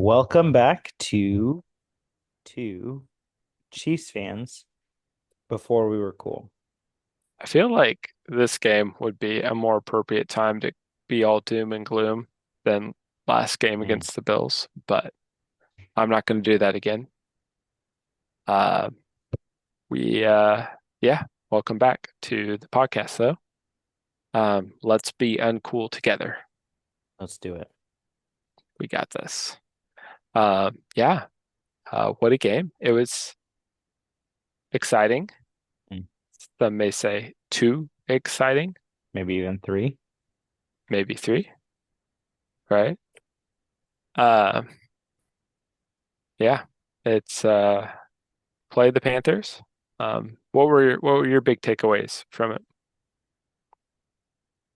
Welcome back to two Chiefs fans before we were cool. I feel like this game would be a more appropriate time to be all doom and gloom than last game Mm. against the Bills, but I'm not going to do that again. Uh, we yeah, welcome back to the podcast though. Let's be uncool together. Let's do it. We got this. Yeah, what a game. It was exciting. Mm. Some may say too exciting, Maybe even three. maybe three, right? Uh, yeah, it's play the Panthers. What were your big takeaways from it?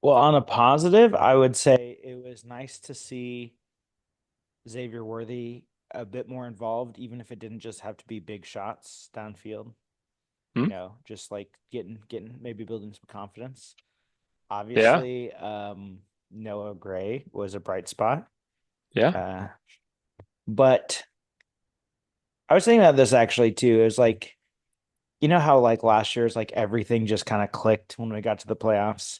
Well, on a positive, I would say it was nice to see Xavier Worthy a bit more involved, even if it didn't just have to be big shots downfield. Hmm? Just like getting maybe building some confidence. Yeah, Obviously, Noah Gray was a bright spot. yeah. Uh, but I was thinking about this actually too. It was like how like last year's like everything just kind of clicked when we got to the playoffs.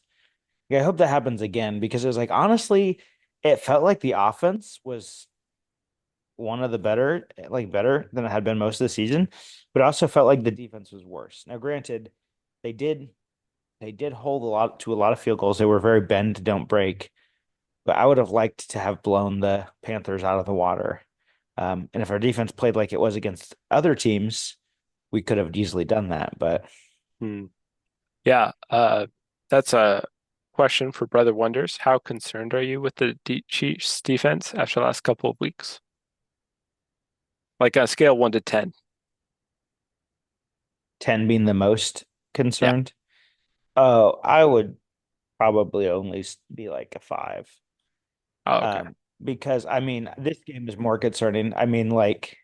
Yeah, I hope that happens again because it was like honestly, it felt like the offense was one of the better than it had been most of the season, but it also felt like the defense was worse. Now, granted, they did they did hold a lot of field goals. They were very bend, don't break, but I would have liked to have blown the Panthers out of the water. And if our defense played like it was against other teams, we could have easily done that. But Hmm. Yeah, that's a question for Brother Wonders. How concerned are you with the Chiefs defense after the last couple of weeks? Like on a scale 1 to 10. 10 being the most Yeah. concerned. Oh, I would probably only be like a five. Oh, okay. Because I mean, this game is more concerning. I mean, like,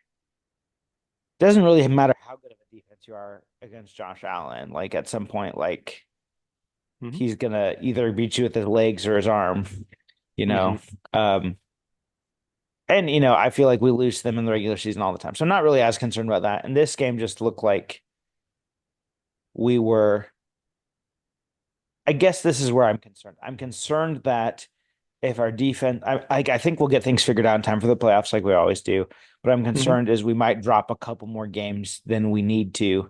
doesn't really matter how good of a defense you are against Josh Allen. Like, at some point, like, Hmm. he's gonna either beat you with his legs or his arm, you Hmm. know. Um, and I feel like we lose to them in the regular season all the time. So I'm not really as concerned about that. And this game just looked like we were I guess this is where I'm concerned. I'm concerned that if our defense, I think we'll get things figured out in time for the playoffs, like we always do. But I'm Hmm. concerned is we might drop a couple more games than we need to,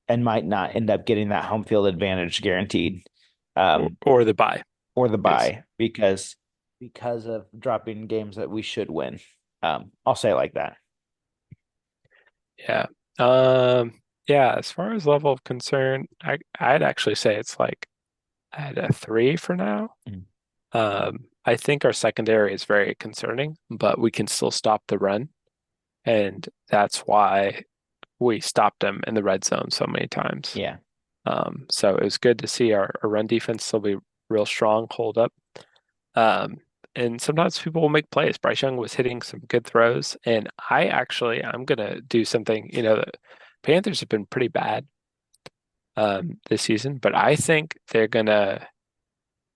and might not end up getting that home field advantage guaranteed, Or, um, or the bye. or the Yes. bye because of dropping games that we should win. I'll say it like that. Yeah. Yeah, as far as level of concern, I'd actually say it's like at a 3 for now. Mm. I think our secondary is very concerning, but we can still stop the run. And that's why we stopped them in the red zone so many times. Yeah, So it was good to see our run defense still be real strong, hold up. Um, and sometimes people will make plays. Bryce Young was hitting some good throws, and I'm gonna do something. The Panthers have been pretty bad this season, but I think they're gonna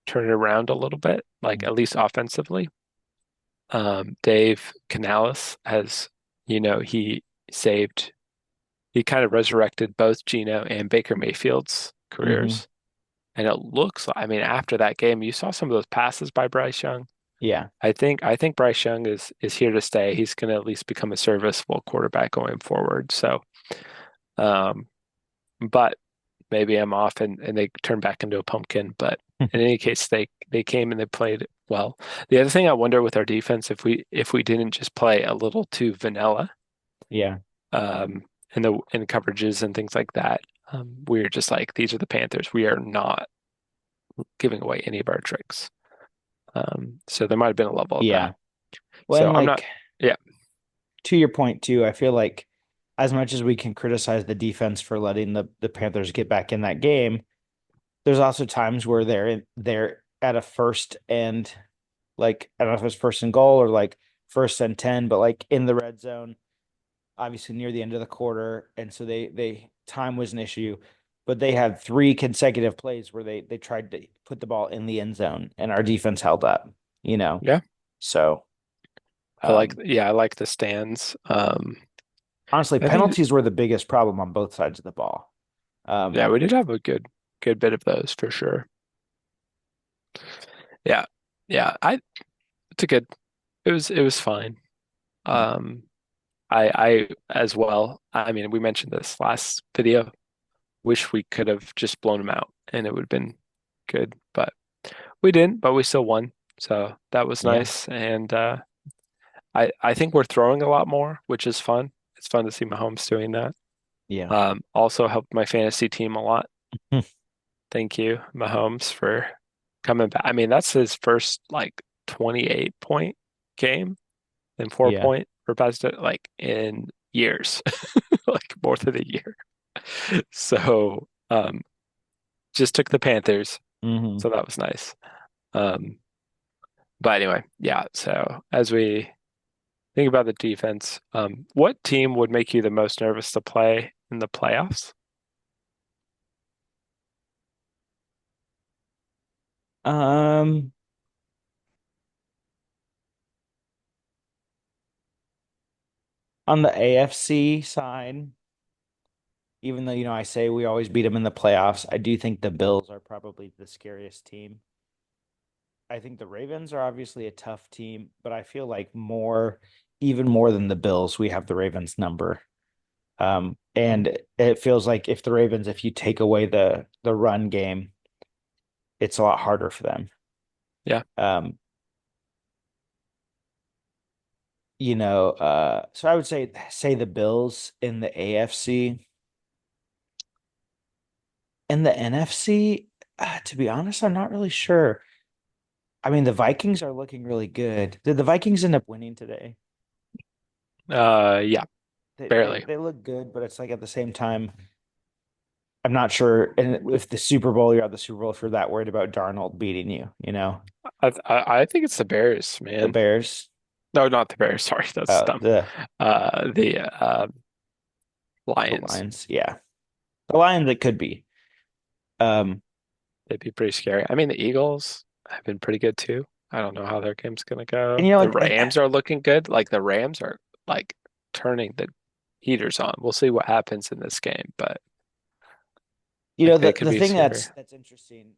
turn it around a little bit, like mm. at least offensively. Dave Canales has, he saved, he kind of resurrected both Geno and Baker Mayfield's Hmm. careers. And it looks like, I mean, after that game, you saw some of those passes by Bryce Young. Yeah, I think Bryce Young is here to stay. He's going to at least become a serviceable quarterback going forward. So, um, but maybe I'm off and they turn back into a pumpkin. But in any case, they came and they played well. The other thing I wonder with our defense, if we didn't just play a little too vanilla, yeah, in coverages and things like that, we're just like these are the Panthers. We are not giving away any of our tricks. So there might have been a level of that. yeah. Well, So and I'm not. like Yeah. to your point too, I feel like as much as we can criticize the defense for letting the Panthers get back in that game, there's also times where they're at a first and like I don't know if it's first and goal or like first and 10, but like in the red zone, obviously near the end of the quarter, and so they time was an issue, but they had three consecutive plays where they tried to put the ball in the end zone and our defense held up, you know. Yeah. So Um, I like the stands. Honestly, I think penalties were the biggest problem on both sides of the ball. yeah, Um, we did have a good bit of those for sure. Yeah. Yeah, I it's a good it was fine. Um I as well. I mean, we mentioned this last video. Wish we could have just blown them out and it would have been good, but we didn't, but we still won. So that was yeah, nice. And I think we're throwing a lot more, which is fun. It's fun to see Mahomes doing that. yeah, Also helped my fantasy team a lot. Thank you, Mahomes, for coming back. I mean, that's his first like 28-point game and four yeah. point for president like in years, like more than a year. So just took the Panthers, Hmm. so that was nice. Um, but anyway, yeah. So as we think about the defense, what team would make you the most nervous to play in the playoffs? Um, on the AFC side, even though, I say we always beat them in the playoffs, I do think the Bills are probably the scariest team. I think the Ravens are obviously a tough team, but I feel like even more than the Bills, we have the Ravens number. Mhm. And it feels like if you take away the run game, it's a lot harder for them. Yeah. Um, so I would say the Bills in the AFC. In the NFC, to be honest, I'm not really sure. I mean, the Vikings are looking really good. Did the Vikings end up winning today? Yeah, They they barely. they look good, but it's like at the same time, I'm not sure. And if the Super Bowl, you're at the Super Bowl if you're that worried about Darnold beating you, I think it's the Bears, the man. Bears, No, not the Bears. Sorry, that's dumb. the The the Lions. Lions. Yeah, the Lions. It could be. Um, They'd be pretty scary. I mean, the Eagles have been pretty good too. I don't know how their game's gonna and go. The Rams are looking good. Like the Rams are like turning the heaters on. We'll see what happens in this game, but like they could the be thing scary. that's interesting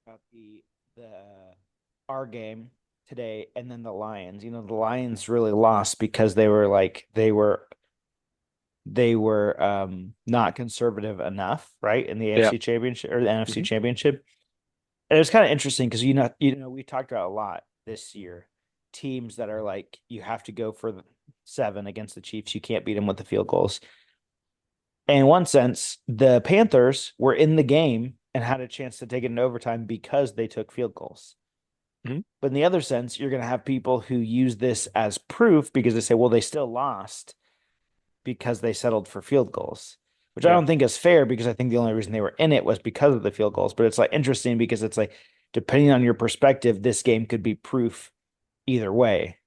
about the our game today and then the Lions. The Lions really lost because they were not conservative enough, right? In the Yeah. AFC Championship or the NFC Hmm. Championship. And it was kind of interesting because we talked about a lot this year. Teams that are like you have to go for the 7 against the Chiefs. You can't beat them with the field goals. And in one sense, the Panthers were in the game and had a chance to take it in overtime because they took field goals. Hmm. But in the other sense, you're going to have people who use this as proof because they say, well, they still lost because they settled for field goals, which I Yeah. don't think is fair because I think the only reason they were in it was because of the field goals. But it's like interesting because it's like, depending on your perspective, this game could be proof either way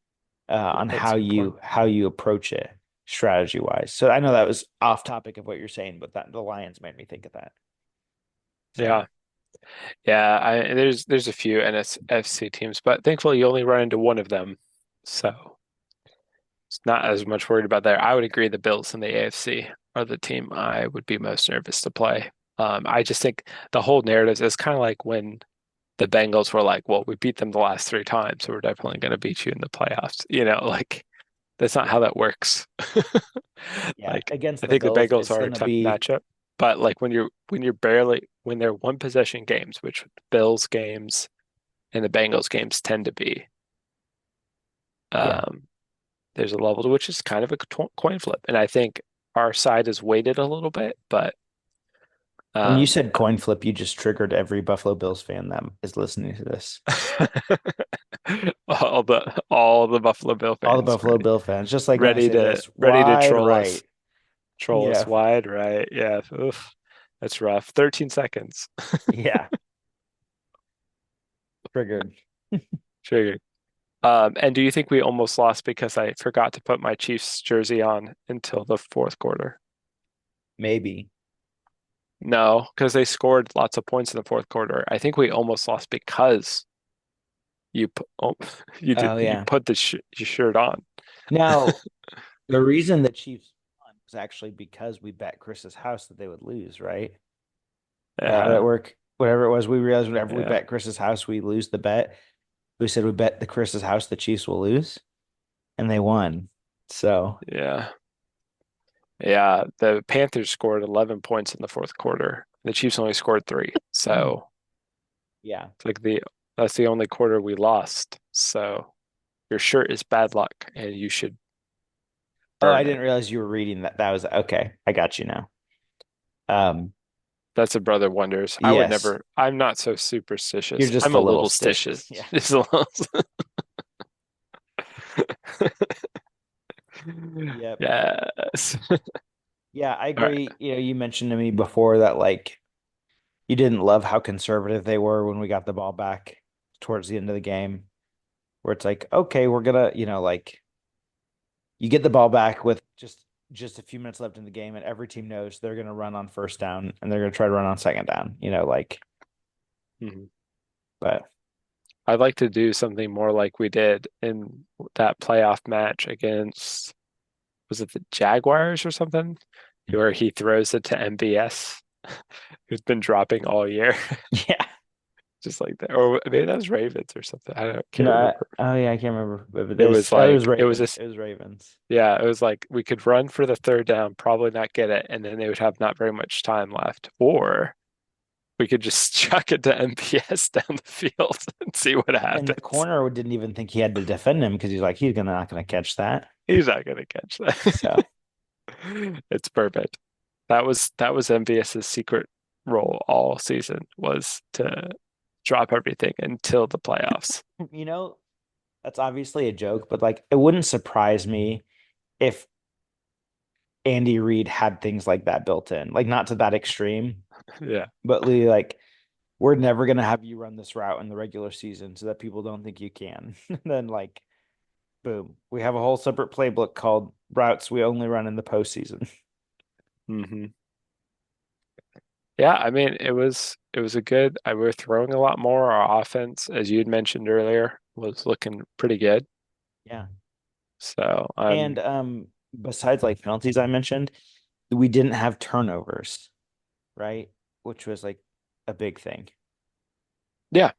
Yeah, on that's how a good point. you approach it strategy wise. So I know that was off topic of what you're saying, but that the Lions made me think of that. So Yeah. Yeah, there's a few NSFC teams, but thankfully you only run into one of them. So it's not as much worried about there. I would agree the Bills in the AFC are the team I would be most nervous to play. I just think the whole narrative is kind of like when the Bengals were like, well, we beat them the last three times, so we're definitely going to beat you in the playoffs. Like that's not how yeah, that works. yeah, Like against I the think the Bills, Bengals it's are a gonna tough be matchup, but like when they're one possession games, which Bills games and the Bengals games tend to be, yeah. um, there's a level to which is kind of a coin flip, and I think our side is weighted a little bit, but When you um, said coin flip, you just triggered every Buffalo Bills fan that is listening to this. all the Buffalo Bill All the fans Buffalo Bill fans, just like when I say this, ready to wide right. troll us Yeah, wide, right? Yeah, oof, that's rough. 13 seconds. yeah, triggered. Sure. And do you think we almost lost because I forgot to put my Chiefs jersey on until the fourth quarter? Maybe. No, because they scored lots of points in the fourth quarter. I think we almost lost because you put, oh, Oh you yeah. put the sh your shirt on. Now, the reason the Chiefs won was actually because we bet Chris's house that they would lose, right? Is that how that Yeah, work? Whatever it was, we realized whenever we yeah, bet Chris's house, we lose the bet. We said we bet the Chris's house the Chiefs will lose, and they won. So yeah, yeah. The Panthers scored 11 points in the fourth quarter. The Chiefs only scored three. So yeah. it's like that's the only quarter we lost. So your shirt is bad luck, and you should Oh, I burn it. didn't realize you were reading that. That was okay. I got you now. Um, That's a brother wonders. I would yes, never. I'm not so you're superstitious. just I'm a a little little stitious. stitious. Yeah. Just a little. Yep. Yes. Yeah, I All right. agree. You mentioned to me before that like you didn't love how conservative they were when we got the ball back towards the end of the game, where it's like, okay, we're gonna, like you get the ball back with just a few minutes left in the game, and every team knows they're gonna run on first down and they're gonna try to run on second down, like, Mhm. but I'd like to do something more like we did in that playoff match against, was it the Jaguars or something, where he throws it to MBS, who's been dropping all year, yeah. just like that. Or maybe that was Ravens or something. I don't, can't No, remember. oh yeah, I can't remember. But It was it was like it was Ravens. this. It was Ravens. Yeah, it was like we could run for the third down, probably not get it, and then they would have not very much time left. Or we could just chuck it to MPS down the field and see what And the happens. corner didn't even think he had to defend him because he's like, he's gonna not gonna catch that. He's not gonna catch that. So, It's perfect. That was MVS's secret role all season was to drop everything until the playoffs. you know, that's obviously a joke, but like it wouldn't surprise me if Andy Reid had things like that built in. Like not to that extreme, Yeah. but like we're never gonna have you run this route in the regular season so that people don't think you can. Then like boom, we have a whole separate playbook called routes we only run in the postseason. hmm Yeah, I mean it was a good we were throwing a lot more. Our offense, as you had mentioned earlier, was looking pretty good. Yeah. So And besides like penalties I mentioned, we didn't have turnovers, right? Which was like a big thing, yeah.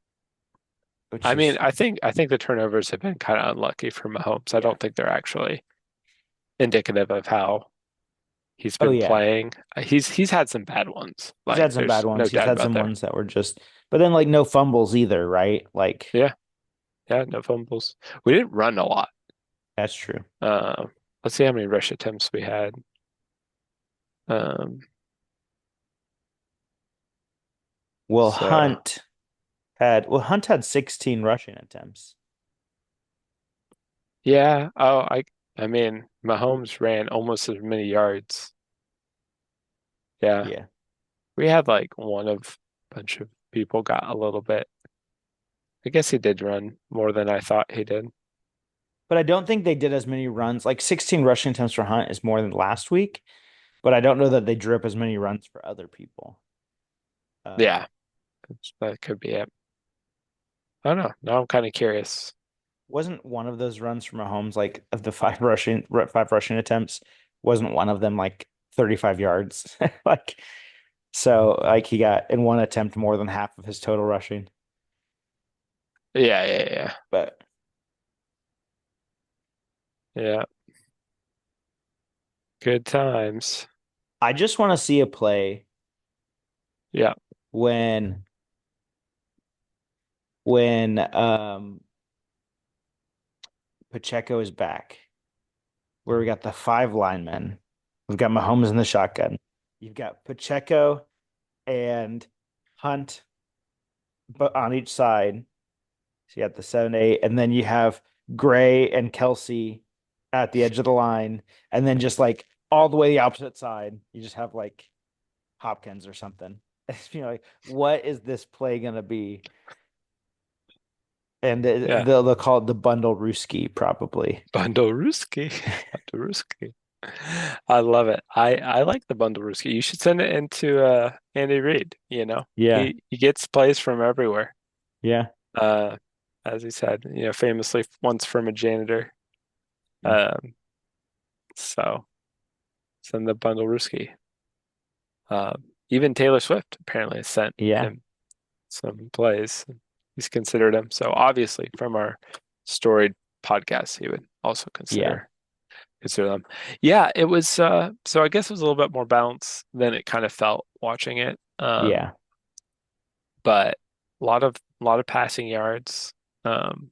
which I mean, is I think the turnovers have been kind of unlucky for Mahomes. I yeah. don't think they're actually indicative of how he's Oh been yeah. playing. He's had some bad ones. He's Like had some bad there's no ones. He's doubt had about some there. ones that were just but then like no fumbles either, right? Like Yeah, yeah, no fumbles. We didn't run a lot. that's true. Uh, let's see how many rush attempts we had. Um, so Hunt had 16 rushing attempts. yeah. I mean, Mahomes ran almost as many yards. Yeah, Yeah. we had like one of a bunch of people got a little bit. I guess he did run more than I thought he did. But I don't think they did as many runs. Like 16 rushing attempts for Hunt is more than last week, but I don't know that they drew up as many runs for other people. Um, Yeah, that could be it. I don't know. Now I'm kind of curious. wasn't one of those runs from Mahomes like of the five rushing attempts, wasn't one of them like 35 yards? Like so like he got in one attempt more than half of his total rushing. Yeah, yeah, yeah, But yeah. Good times. I just want to see a play Yeah. when when Pacheco is back, where we got the five linemen. We've got Mahomes in the shotgun. You've got Pacheco and Hunt but on each side. So you got the 7-8, and then you have Gray and Kelsey at the edge of the line, and then just like all the way the opposite side, you just have like Hopkins or something. Like, what is this play gonna be? And Yeah. they'll call it the Bundle-Rooski probably. Bundle-Rooski. Bundle-Rooski. I love it. I like the Bundle-Rooski. You should send it into Andy Reid, you know. Yeah, He gets plays from everywhere. yeah. Uh as he said, famously once from a janitor. Mm. Um, so send the Bundle-Rooski. Even Taylor Swift apparently has sent Yeah. him some plays. He's considered him. So obviously, from our storied podcast, he would also Yeah. consider them. Yeah, it was. So I guess it was a little bit more balanced than it kind of felt watching it. Yeah. But a lot of passing yards. Um,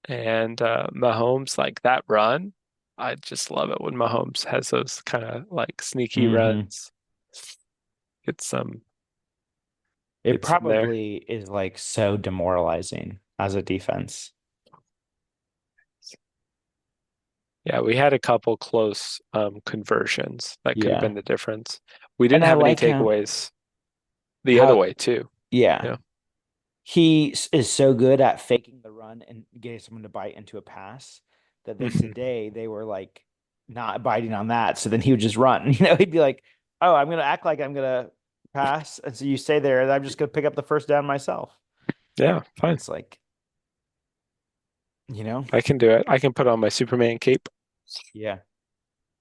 and Mahomes, like that run, I just love it when Mahomes has those kind of like sneaky Hmm. runs. Get some, It get some there. probably is like so demoralizing as a defense. Yeah, we had a couple close conversions that could have Yeah. been the difference. We And didn't I have any like how takeaways the other how way too. yeah, Yeah. is so good at faking the run and getting someone to bite into a pass that then Mhm. today they were like not biting on that. So then he would just run. He'd be like, "Oh, I'm gonna act like I'm gonna pass," and so you stay there, and I'm just gonna pick up the first down myself. Yeah, fine. It's like, you know, I can do it. I can put on my Superman cape. yeah.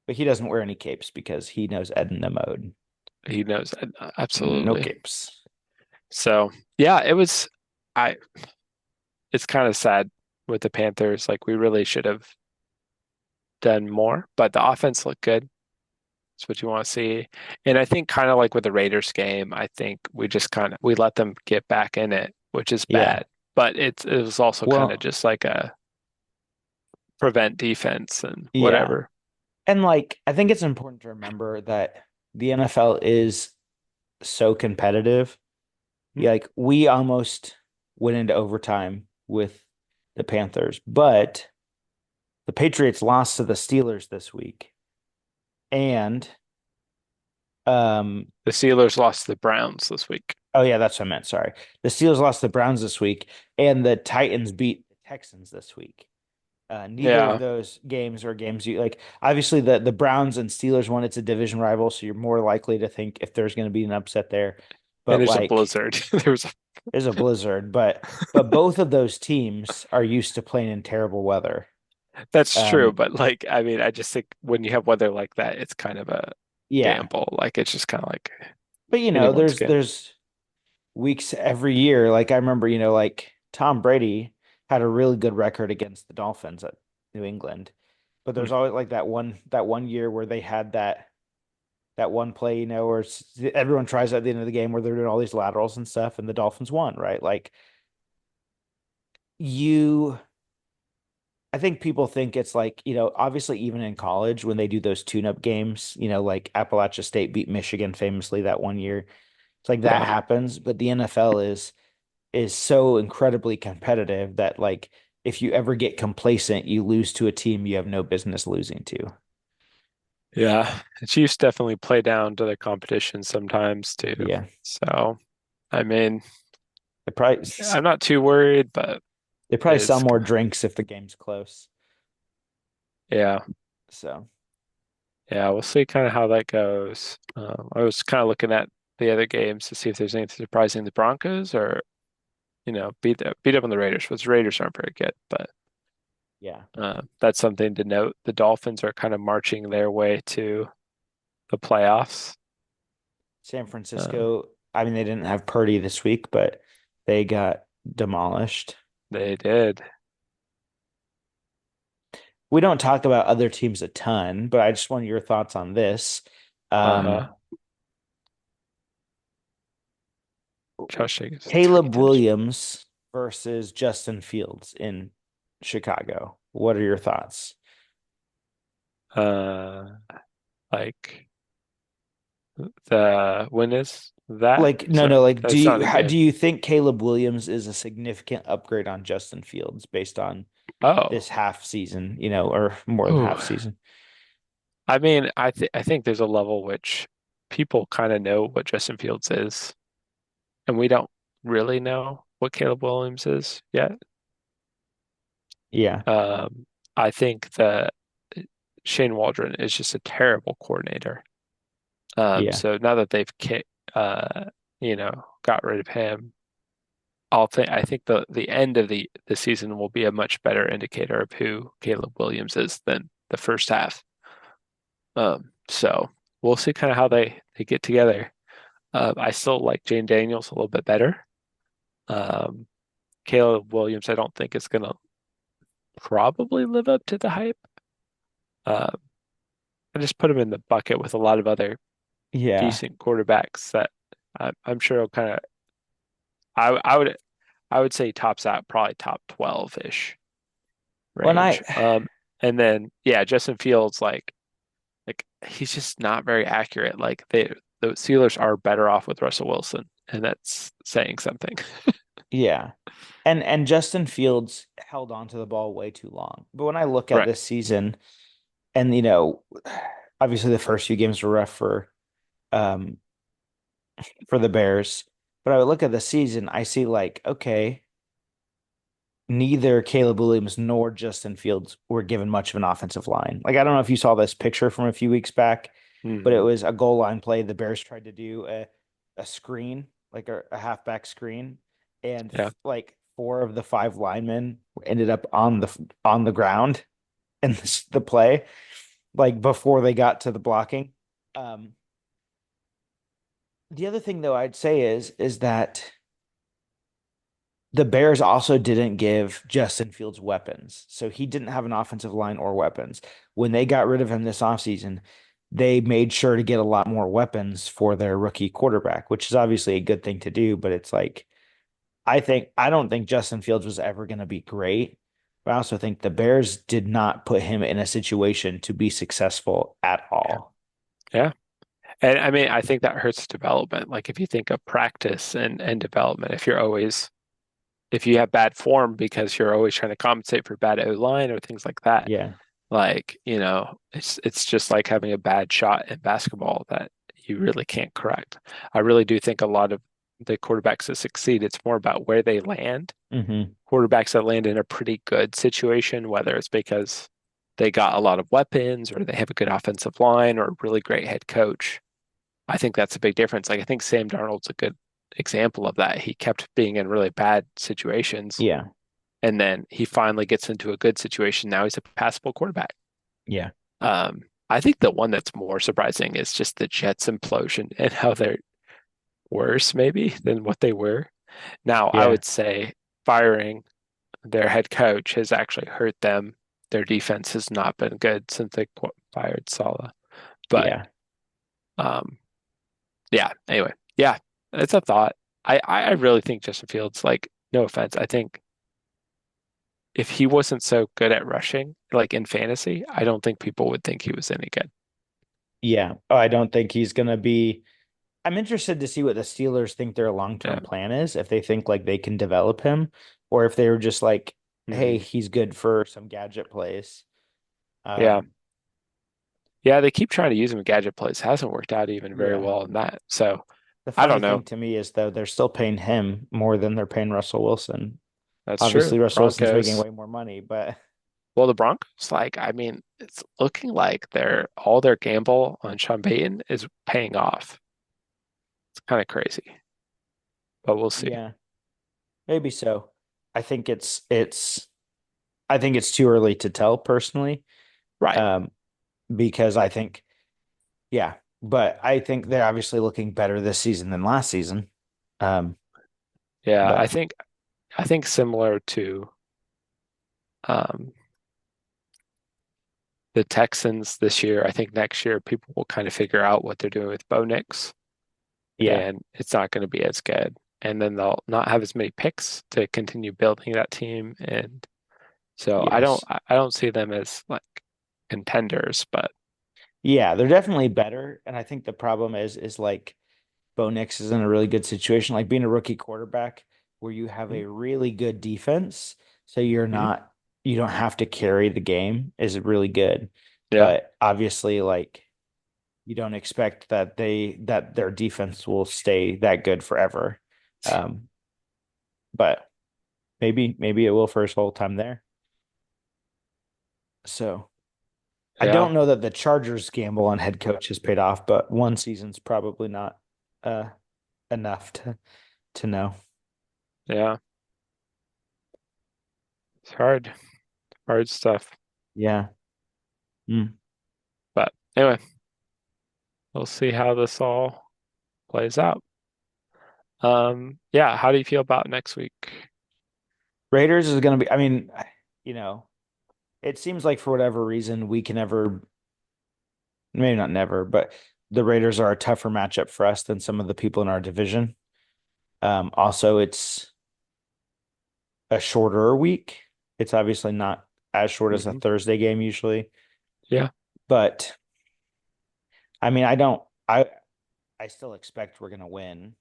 But he doesn't wear any capes because he knows Edna mode. He knows that. No Absolutely. capes. So yeah, it was. I. It's kind of sad with the Panthers. Like we really should have done more, but the offense looked good. That's what you want to see. And I think kind of like with the Raiders game, I think we just kind of we let them get back in it, which is Yeah. bad. But it was also kind of Well, just like a prevent defense and yeah. whatever. And like I think it's important to remember that the NFL is so competitive. Hmm. Yeah, like we almost went into overtime with the Panthers, but the Patriots lost to the Steelers this week. And um The Steelers lost to the Browns this week. oh yeah, that's what I meant. Sorry. The Steelers lost to the Browns this week, and the Titans beat the Texans this week. Neither of Yeah, those games are games you like. Obviously, the Browns and Steelers one, it's a division rival, so you're more likely to think if there's going to be an upset there. and But there's a like, blizzard. There's a there's a blizzard. But both of those teams are used to playing in terrible weather. That's true, Um, but like I mean, I just think when you have weather like that, it's kind of a yeah. gamble. Like it's just kind of like But anyone's game. there's weeks every year. Like I remember, like Tom Brady had a really good record against the Dolphins at New England. But Hmm. there's always like that one year where they had that one play, where everyone tries at the end of the game where they're doing all these laterals and stuff, and the Dolphins won, right? Like you, I think people think it's like, obviously even in college when they do those tune-up games, like Appalachia State beat Michigan famously that one year. It's like that Yeah, happens, but the NFL is so incredibly competitive that like if you ever get complacent, you lose to a team you have no business losing to. yeah. The Chiefs definitely play down to the competition sometimes too. Yeah. So I mean, They probably I'm not too worried, but they it probably sell is. more drinks if the game's close. Yeah, So, yeah. We'll see kind of how that goes. I was kind of looking at the other games to see if there's anything surprising the Broncos or beat up on the Raiders, which the Raiders aren't very good, but yeah. that's something to note. The Dolphins are kind of marching their way to the playoffs. San Uh, Francisco, I mean, they didn't have Purdy this week, but they got demolished. they did. We don't talk about other teams a ton, but I just want your thoughts on this. Um, Uh-huh. Josh Jacobs and three Caleb touchdowns. Williams versus Justin Fields in Chicago. What are your thoughts? Uh, like the win is that? Like, So no, like, that's not a do game. you think Caleb Williams is a significant upgrade on Justin Fields based on this Oh, half season, or more than ooh. half season? I mean, I think there's a level which people kind of know what Justin Fields is, and we don't really know what Caleb Williams is yet. Yeah, Um, I think that Shane Waldron is just a terrible coordinator. yeah, So now that they've got rid of him, I think the end of the season will be a much better indicator of who Caleb Williams is than the first half. So we'll see kind of how they get together. I still like Jane Daniels a little bit better. Um, Caleb Williams, I don't think is gonna probably live up to the hype. Uh, I just put him in the bucket with a lot of other Yeah. decent quarterbacks that I'm sure will kind of. I I would I would say tops out probably top 12-ish When range. And then yeah, Justin Fields like he's just not very accurate. Like the Steelers are better off with Russell Wilson, and that's saying something. yeah. And Justin Fields held on to the ball way too long. But when I look at Right. this season, and obviously the first few games were rough um for the Bears, but I would look at the season, I see like, okay, neither Caleb Williams nor Justin Fields were given much of an offensive line. Like I don't know if you saw this picture from a few weeks back, but it Hmm. was a goal line play. The Bears tried to do a screen, like a halfback screen, and Yeah. like four of the five linemen ended up on the ground in the play, like before they got to the blocking. Um, the other thing though I'd say is that the Bears also didn't give Justin Fields weapons. So he didn't have an offensive line or weapons. When they got rid of him this offseason, they made sure to get a lot more weapons for their rookie quarterback, which is obviously a good thing to do. But it's like, I don't think Justin Fields was ever going to be great. But I also think the Bears did not put him in a situation to be successful at Yeah. all. Yeah. And I mean, I think that hurts development. Like if you think of practice and development, if you have bad form because you're always trying to compensate for bad O line or things like that, Yeah. like, it's just like having a bad shot in basketball that you really can't correct. I really do think a lot of the quarterbacks that succeed, it's more about where they land. Hmm. Quarterbacks that land in a pretty good situation, whether it's because they got a lot of weapons or they have a good offensive line or a really great head coach. I think that's a big difference. Like I think Sam Darnold's a good example of that. He kept being in really bad situations Yeah. and then he finally gets into a good situation. Now he's a passable quarterback. Yeah. I think the one that's more surprising is just the Jets implosion and how they're worse maybe than what they were. Now, I Yeah. would say firing their head coach has actually hurt them. Their defense has not been good since they fired Saleh. But Yeah. um, yeah, anyway, yeah, it's a thought. I really think Justin Fields, like, no offense, I think if he wasn't so good at rushing, like in fantasy, I don't think people would think he was any good. Yeah. Oh, I don't think he's gonna be. I'm interested to see what the Steelers think their Yeah. long-term plan is, if they think like they can develop him, or if they were just like, hey, Hmm. he's good for some gadget plays. Yeah. Um, Yeah, they keep trying to use him in gadget plays. Hasn't worked out even very yeah. well in that. So The I funny don't thing know. to me is though they're still paying him more than they're paying Russell Wilson. That's true. Obviously, Russell Wilson's making Broncos. way more money, but Well, the Broncos, like, I mean, it's looking like all their gamble on Sean Payton is paying off. It's kind of crazy, but we'll see. yeah, maybe so. I think I think it's too early to tell personally. Right. Um, because I think yeah, but I think they're obviously looking better this season than last season. Um, Yeah, but I think similar to um the Texans this year, I think next year people will kind of figure out what they're doing with Bo Nix, yeah, and it's not going to be as good. And then they'll not have as many picks to continue building that team. And so yes. I don't see them as like contenders, but Yeah, they're definitely better. And I think the problem is like Bo Nix is in a really good situation, like being a rookie quarterback where you have mm, a really good defense. So mm, you don't have to carry the game is really good. yeah, But obviously, like you don't expect that that their defense will stay that good forever. Um, but maybe it will for his whole time there. So I yeah. don't know that the Chargers gamble on head coach has paid off, but one season's probably not uh enough to know. Yeah, it's hard stuff. Yeah. Mm. But anyway, we'll see how this all plays out. Yeah, how do you feel about next week? Raiders is going to be, I mean, you know, it seems like for whatever reason we can never, maybe not never, but the Raiders are a tougher matchup for us than some of the people in our division. Also, it's a shorter week. It's obviously not as short as a Hmm. Thursday game usually, Yeah, but I mean, I still expect we're going to win.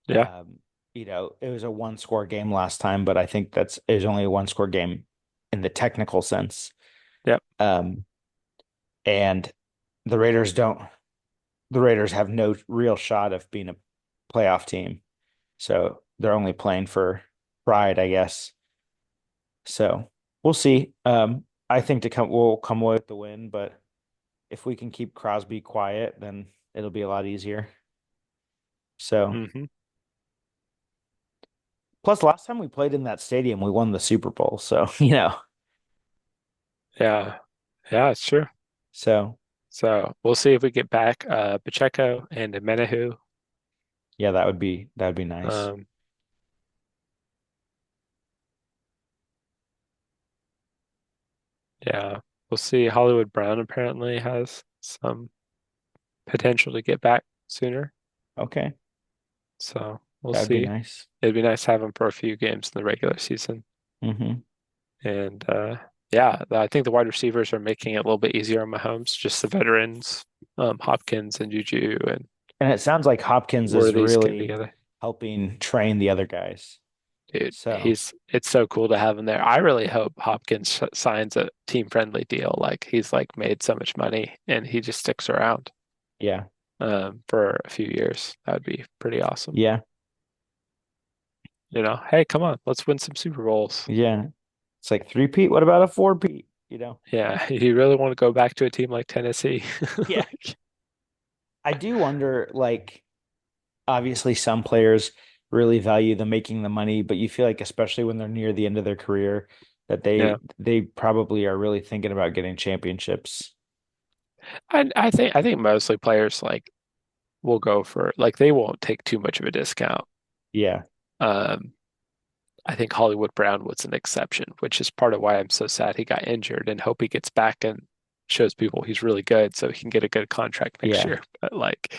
yeah, Um, it was a one score game last time, but I think it was only a one score game in the technical sense. yeah. Um, and the Raiders don't, the Raiders have no real shot of being a playoff team. So they're only playing for pride, I guess. So we'll see. I think we'll come away with the win, but if we can keep Crosby quiet, then it'll be a lot easier. So Hmm. plus last time we played in that stadium, we won the Super Bowl. So, Yeah, yeah, it's true. so So we'll see if we get back Pacheco and Menahu. yeah, that would be nice. Um, yeah, we'll see. Hollywood Brown apparently has some potential to get back sooner. Okay. So we'll That would be see. nice. It'd be nice to have him for a few games in the regular season. Hmm. And yeah, I think the wide receivers are making it a little bit easier on Mahomes, just the veterans, Hopkins and Juju and And it sounds like Hopkins is Worthy's getting really together. helping train the other guys. Dude, So, it's so cool to have him there. I really hope Hopkins signs a team friendly deal. Like he's like made so much money and he just sticks around yeah. for a few years. That would be pretty awesome. Yeah. You know, hey, come on, let's win some Super Bowls. Yeah. It's like three-peat. What about a four-peat? Yeah, you really want to go back to a team like Tennessee? Yeah. Like, I do wonder, like, obviously some players really value the making the money, but you feel like especially when they're near the end of their career that yeah, they probably are really thinking about getting championships. I think mostly players like will go for like they won't take too much of a discount. Yeah. Um, I think Hollywood Brown was an exception, which is part of why I'm so sad he got injured and hope he gets back and shows people he's really good so he can get a good contract next Yeah. year. But like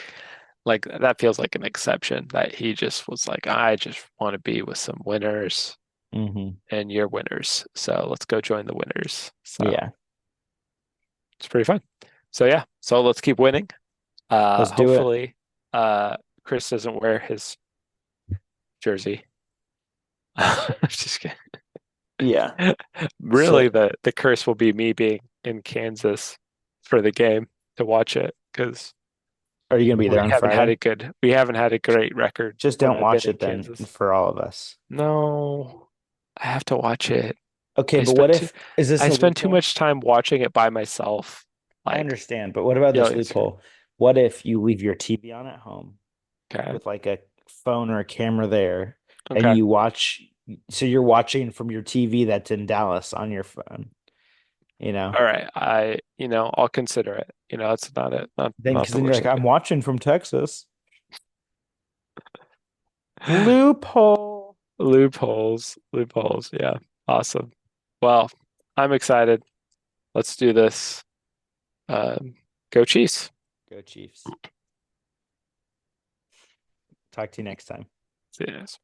that feels like an exception that he just was like, I just want to be with some winners Hmm. and you're winners. So let's go join the winners. So Yeah. it's pretty fun. So yeah, so let's keep winning. Let's do it. Hopefully, Chris doesn't wear his jersey. I'm just kidding. Yeah. Really, So the curse will be me being in Kansas for the game to watch it because are you gonna be there on Friday? we haven't had a great record Just when don't I've been watch in it then Kansas. for all of us. No, I have to watch it. Okay, I but what spent too if is this I a spend too loophole? much time watching it by myself. I Like, understand, but what about you know, this it's loophole? What if you leave your TV on at home okay. with like a phone or a camera there and Okay. you watch, so you're watching from your TV that's in Dallas on your phone, you know? All right. I'll consider it. It's not it, Then not because the then you're worst like, I'm idea. watching from Texas. Loophole. Loopholes, loopholes. Yeah. Awesome. Well, I'm excited. Let's do this. Um, Go Chiefs. Go Chiefs. Talk to you next time. See you guys.